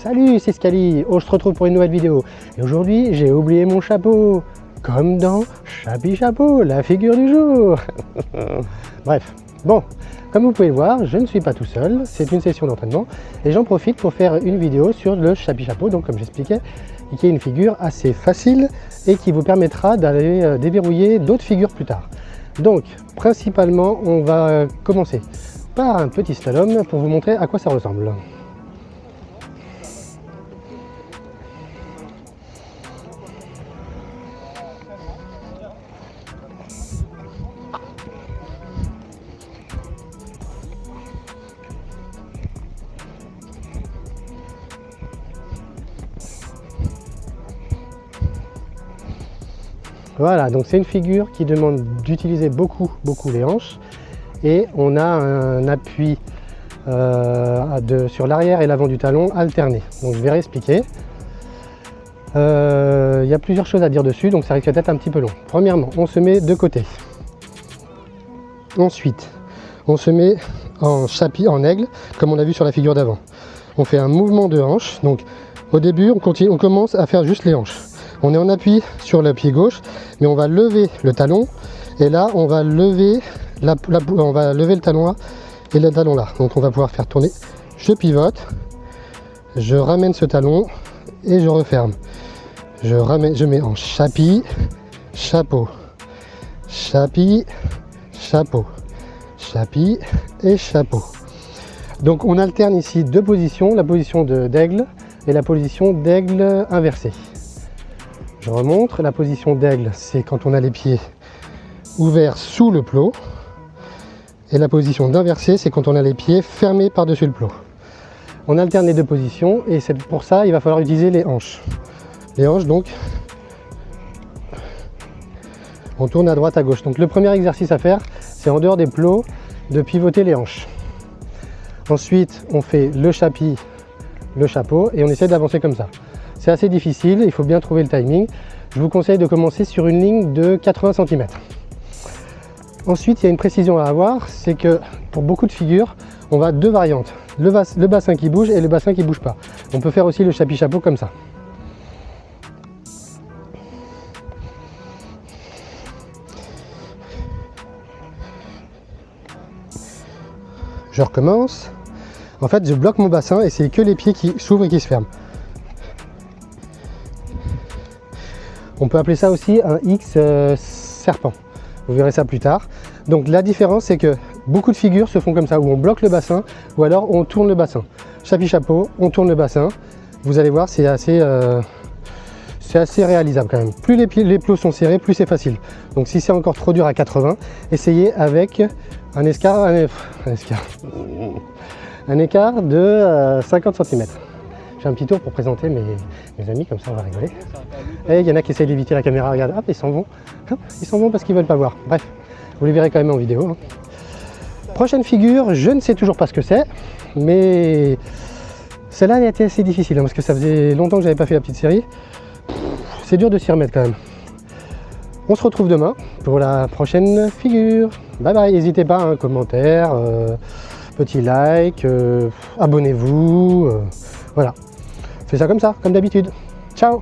Salut, c'est Scali. On se retrouve pour une nouvelle vidéo. Et aujourd'hui, j'ai oublié mon chapeau. Comme dans Chapi Chapeau, la figure du jour. Bref, bon, comme vous pouvez le voir, je ne suis pas tout seul. C'est une session d'entraînement. Et j'en profite pour faire une vidéo sur le Chapi Chapeau. Donc, comme j'expliquais, qui est une figure assez facile et qui vous permettra d'aller déverrouiller d'autres figures plus tard. Donc, principalement, on va commencer par un petit slalom pour vous montrer à quoi ça ressemble. Voilà, donc c'est une figure qui demande d'utiliser beaucoup les hanches et on a un appui sur l'arrière et l'avant du talon alterné. Donc je vais réexpliquer. Il y a plusieurs choses à dire dessus, donc ça risque d'être un petit peu long. Premièrement, on se met de côté. Ensuite, on se met en chapi, en aigle, comme on a vu sur la figure d'avant. On fait un mouvement de hanche, donc au début on commence à faire juste les hanches. On est en appui sur le pied gauche, mais on va lever le talon, et là on va lever, le talon là et le talon là. Donc on va pouvoir faire tourner, je pivote, je ramène ce talon et je referme. Je mets en chapi, chapeau, chapi, chapeau, chapi et chapeau. Donc on alterne ici deux positions, la position d'aigle et la position d'aigle inversée. Je remontre, la position d'aigle, c'est quand on a les pieds ouverts sous le plot. Et la position d'inversé, c'est quand on a les pieds fermés par-dessus le plot. On alterne les deux positions et c'est pour ça il va falloir utiliser les hanches. Les hanches, donc, on tourne à droite, à gauche. Donc le premier exercice à faire, c'est en dehors des plots, de pivoter les hanches. Ensuite, on fait le chapi, le chapeau et on essaie d'avancer comme ça. C'est assez difficile, il faut bien trouver le timing. Je vous conseille de commencer sur une ligne de 80 cm. Ensuite, il y a une précision à avoir, c'est que pour beaucoup de figures, on va deux variantes. Le bassin qui bouge et le bassin qui ne bouge pas. On peut faire aussi le chapi chapeau comme ça. Je recommence. En fait, je bloque mon bassin et c'est que les pieds qui s'ouvrent et qui se ferment. On peut appeler ça aussi un X serpent. Vous verrez ça plus tard. Donc la différence, c'est que beaucoup de figures se font comme ça, où on bloque le bassin, ou alors on tourne le bassin. Chapi chapeau, on tourne le bassin. Vous allez voir, c'est assez réalisable quand même. Plus les plots sont serrés, plus c'est facile. Donc si c'est encore trop dur à 80, essayez avec un écart de 50 cm. Je fais un petit tour pour présenter mes amis, comme ça on va rigoler. Et il y en a qui essayent d'éviter la caméra, regarde, hop, ils s'en vont. Hop, ils s'en vont parce qu'ils ne veulent pas voir. Bref, vous les verrez quand même en vidéo. Hein. Prochaine figure, je ne sais toujours pas ce que c'est, mais celle-là elle a été assez difficile, hein, parce que ça faisait longtemps que je n'avais pas fait la petite série. C'est dur de s'y remettre quand même. On se retrouve demain pour la prochaine figure. Bye bye, n'hésitez pas, un commentaire, petit like, abonnez-vous, voilà. Faites ça comme ça, comme d'habitude. Ciao.